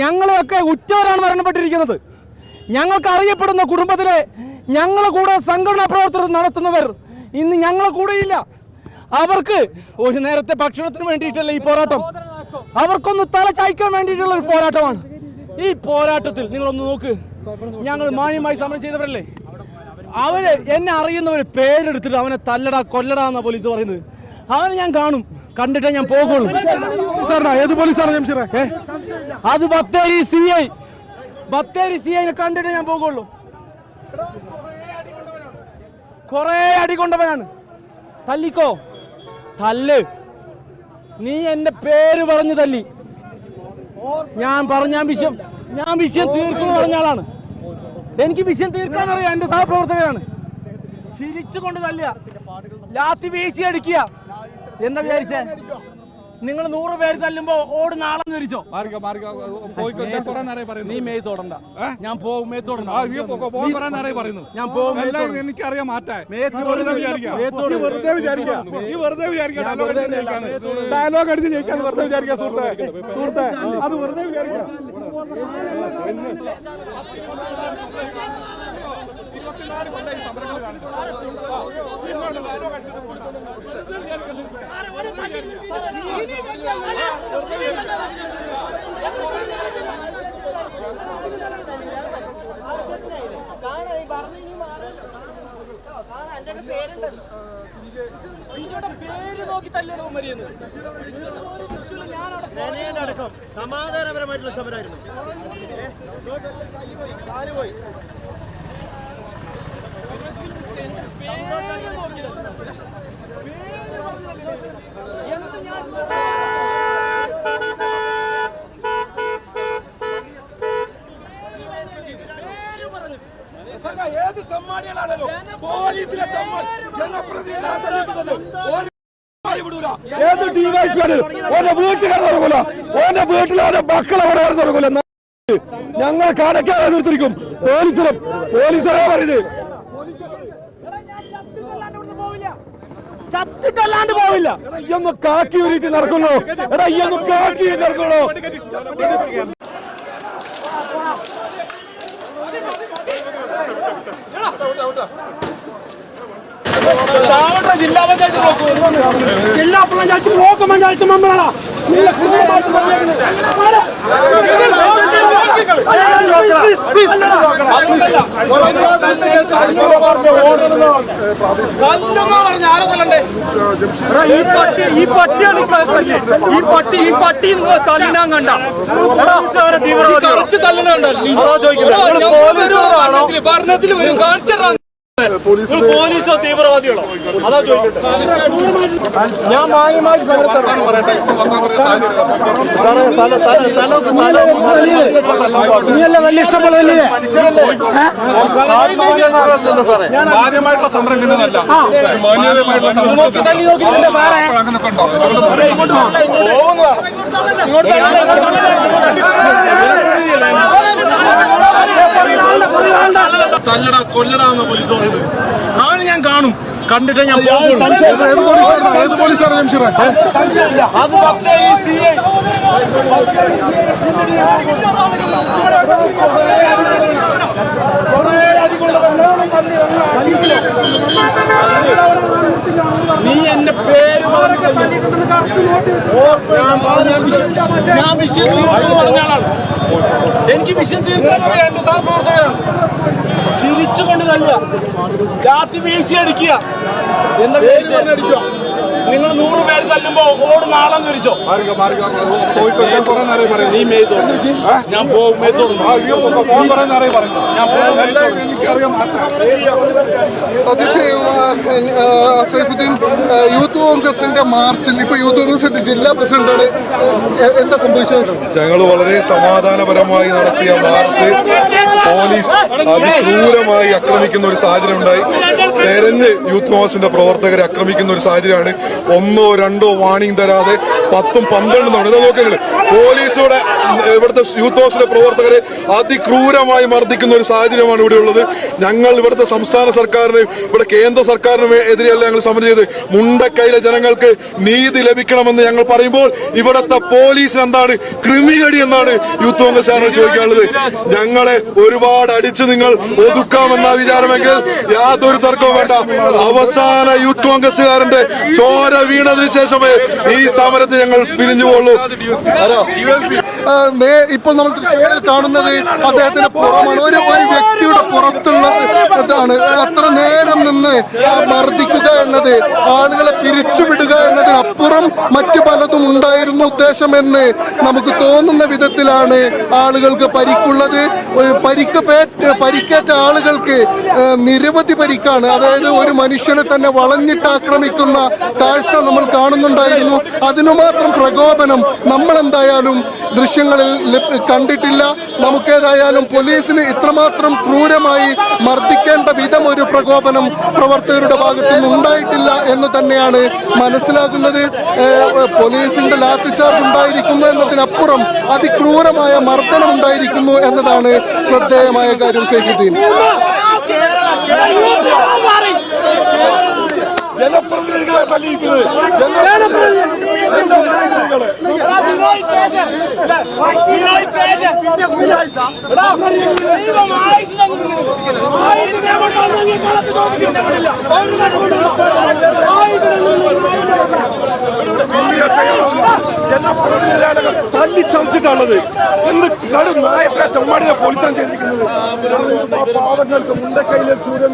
ഞങ്ങളെയൊക്കെ ഉറ്റവരാണ് മരണപ്പെട്ടിരിക്കുന്നത്. ഞങ്ങൾക്ക് അറിയപ്പെടുന്ന കുടുംബത്തിലെ ഞങ്ങളെ കൂടെ സംഘടനാ പ്രവർത്തനം നടത്തുന്നവർ ഇന്ന് ഞങ്ങളെ കൂടെയില്ല. അവർക്ക് ഒരു നേരത്തെ ഭക്ഷണത്തിന് വേണ്ടിയിട്ടല്ല ഈ പോരാട്ടം, അവർക്കൊന്ന് തല ചായ്ക്കാൻ വേണ്ടിയിട്ടുള്ള ഒരു പോരാട്ടമാണ്. ഈ പോരാട്ടത്തിൽ നിങ്ങളൊന്ന് നോക്ക്, ഞങ്ങൾ മാന്യമായി സമരം ചെയ്തവരല്ലേ. അവര് എന്നെ അറിയുന്നവര് പേരെടുത്തിട്ട് അവനെ തല്ലടാ കൊല്ലടാ എന്നാ പോലീസ് പറയുന്നത്. അവനെ ഞാൻ കാണും, കണ്ടിട്ടേ ഞാൻ പോകുള്ളൂ. ഏത് പോലീസാണ്? അത് ബത്തേരി CI കണ്ടിട്ടേ ഞാൻ പോകുള്ളൂ. കൊറേ അടി കൊണ്ടവനാണ്. തല്ലിക്കോ, തല്ല്. നീ എന്റെ പേര് പറഞ്ഞു തല്ലി, ഞാൻ വിഷയം തീർക്കുന്നു പറഞ്ഞ ആളാണ്. എനിക്ക് വിഷയം തീർക്കാൻ അറിയാം. എന്റെ സഹപ്രവർത്തകരാണ്. ചിരിച്ചുകൊണ്ട് തല്ലുക, ലാത്തി വീശി അടിക്കുക. എന്താ വിചാരിച്ചേ? നിങ്ങൾ 100 പേര് തല്ലുമ്പോ ഓട് നാളെന്ന് വിരിച്ചോ? നീ മേയ് തൊടണ്ട, ഞാൻ പോകും. മേയ് തൊടണ്ട, ഞാൻ പോകും. എനിക്കറിയാം മാറ്റാൻ. ഡയലോഗ് അടിച്ച് ജയിക്കാൻ വെറുതെ വിചാരിക്കാം സുഹൃത്തെ, അത് വെറുതെ വിചാരിക്കാം. അടക്കം സമാധാനപരമായിട്ടുള്ള സമരമായിരുന്നു. ഏത് തെമ്മാടികളാണല്ലോ പോലീസിലെ ഏത് ഡിവൈഎസ്പിയാണ് ഓന്റെ വീട്ടുകാർ തുടങ്ങൂല, ഓന്റെ വീട്ടിൽ ഓന്റെ മക്കളെ അവിടെ തുടങ്ങൂല. ഞങ്ങൾ കാണിക്കാൻ എതിർത്തിരിക്കും. പോലീസരെ പറയുന്നത് ചത്തിട്ടല്ലാണ്ട് പോവില്ല. ഇയൊന്ന് കാക്കി ഉരിച്ച് നടക്കുന്നു. എടാ ഇയൊന്ന് കാക്കി നടക്കണോ? ജില്ലാ പഞ്ചായത്ത് ബ്ലോക്ക് പഞ്ചായത്ത് മെമ്പറാണ്. ഈ പട്ടി തല്ലിനാൻ കണ്ട ഭരണത്തിൽ വരും കാണിച്ചാ പോലീസോ തീവ്രവാദികളോ? അതാ ചോദിക്കട്ടെ. ഞാൻ മാന്യമായി വലിയ ഇഷ്ടപ്പെടുന്നില്ലേ? മാന്യമായിട്ടുള്ള സമരം ഇങ്ങനെയല്ല, മാന്യമായിട്ടുള്ള തല്ലടാ കൊല്ലടാന്ന് പോലീസ് പറയുന്നത്. അവന് ഞാൻ കാണും, കണ്ടിട്ട് ഞാൻ ഏത് പോലീസാണ്? അത് ബത്തേരി CI. നീ എന്റെ പേര് ഞാൻ വിഷയം പറഞ്ഞ ആളാണ്. എനിക്ക് വിഷയം തീർക്കാൻ അറിയാം. എന്റെ സഹപ്രവർത്തകരാണ്. ചിരിച്ചുകൊണ്ട് തല്ലുക, രാത്രി വീശി അടിക്കുക. എന്താ അടിക്കുക? നിങ്ങൾ 100 പേര് തല്ലുമ്പോ ഓട് നാളെന്ന് വിരിച്ചോ? നീ മേയ് തോന്നുന്നു, ഞാൻ പോകും. മേയ് തോന്നുന്നു, സൈഫുദ്ദീൻ, യൂത്ത് കോൺഗ്രസിന്റെ മാർച്ചിൽ ഇപ്പൊ യൂത്ത് കോൺഗ്രസിന്റെ ജില്ലാ പ്രസിഡന്റാണ്. എന്താ സംഭവിച്ചത്? ഞങ്ങൾ വളരെ സമാധാനപരമായി നടത്തിയ മാർച്ച് പോലീസ് അതിക്രൂരമായി ആക്രമിക്കുന്ന ഒരു സാഹചര്യം ഉണ്ടായി. തെരഞ്ഞ് യൂത്ത് കോൺഗ്രസിന്റെ പ്രവർത്തകരെ ആക്രമിക്കുന്ന ഒരു സാഹചര്യമാണ്. ഒന്നോ രണ്ടോ വാണിംഗ് തരാതെ 10ഉം 12ഉം തവണ ഇതാ നോക്കുക. പോലീസോടെ ഇവിടുത്തെ യൂത്ത് കോൺഗ്രസിന്റെ പ്രവർത്തകരെ അതിക്രൂരമായി മർദ്ദിക്കുന്ന ഒരു സാഹചര്യമാണ് ഇവിടെ ഉള്ളത്. ഞങ്ങൾ ഇവിടുത്തെ സംസ്ഥാന സർക്കാരിന് ഇവിടെ കേന്ദ്ര സർക്കാരിനും എതിരെയല്ല ഞങ്ങൾ സമരം ചെയ്ത് മുണ്ടക്കൈയിലെ ജനങ്ങൾക്ക് നീതി ലഭിക്കണമെന്ന് ഞങ്ങൾ പറയുമ്പോൾ ഇവിടുത്തെ പോലീസിന് എന്താണ് ക്രിമിനടി എന്നാണ് യൂത്ത് കോൺഗ്രസ്സുകാരന് ചോദിക്കാനുള്ളത്. ഞങ്ങളെ ഒരുപാട് അടിച്ച് നിങ്ങൾ ഒതുക്കാമെന്ന വിചാരമെങ്കിൽ യാതൊരു തർക്കവും വേണ്ട. അവസാന യൂത്ത് കോൺഗ്രസ്സുകാരന്റെ ചോര വീണതിന് ശേഷമേ ഈ സമരത്തെ ഞങ്ങൾ പിരിഞ്ഞുപോളൂ. ഇപ്പോൾ നമ്മൾ ദൃശ്യങ്ങളിൽ കാണുന്നത് അദ്ദേഹത്തിന്റെ പുറമാണ്. ഒരു വ്യക്തിയുടെ പുറത്തുള്ള ഇതാണ്. അത്ര നേരം നിന്ന് മർദ്ദിക്കുക എന്നത്, ആളുകളെ പിരിച്ചുവിടുക എന്നതിനപ്പുറം മറ്റു പലതും ഉണ്ടായിരുന്നു ഉദ്ദേശമെന്ന് നമുക്ക് തോന്നുന്ന വിധത്തിലാണ് ആളുകൾക്ക് പരിക്കുള്ളത്. പരിക്കേറ്റ ആളുകൾക്ക് നിരവധി പരിക്കാണ്. അതായത് ഒരു മനുഷ്യനെ തന്നെ വളഞ്ഞിട്ട് ആക്രമിക്കുന്ന കാഴ്ച നമ്മൾ കാണുന്നുണ്ടായിരുന്നു. അതിനു മാത്രം പ്രകോപനം നമ്മൾ എന്തായാലും ദൃശ്യങ്ങളിൽ കണ്ടിട്ടില്ല. നമുക്കേതായാലും പോലീസിന് ഇത്രമാത്രം ക്രൂരമായി മർദ്ദിക്കേണ്ട വിധം ഒരു പ്രകോപനം പ്രവർത്തകരുടെ ഭാഗത്തു നിന്ന് ഉണ്ടായിട്ടില്ല എന്ന് തന്നെയാണ് മനസ്സിലാക്കുന്നത്. പോലീസിന്റെ ലാത്തിച്ചാർജ് ഉണ്ടായിരിക്കുന്നു എന്നതിനപ്പുറം അതിക്രൂരമായ മർദ്ദനം ഉണ്ടായിരിക്കുന്നു എന്നതാണ് ശ്രദ്ധേയമായ കാര്യം. സൈഫുദ്ദീൻ, ജനപ്രതിനിധികളെ തല്ലിയിരിക്കുന്നത് ജനപ്രതിനിധികളെ തല്ലിച്ചതച്ചിട്ടുള്ളത്. എന്ത് കടു നായത്തെ തെമ്മാടിനെ പോലീസാണ് ചെയ്തിരിക്കുന്നത്. പാവങ്ങൾക്ക് മുണ്ടക്കൈയിലെ ചൂരൽ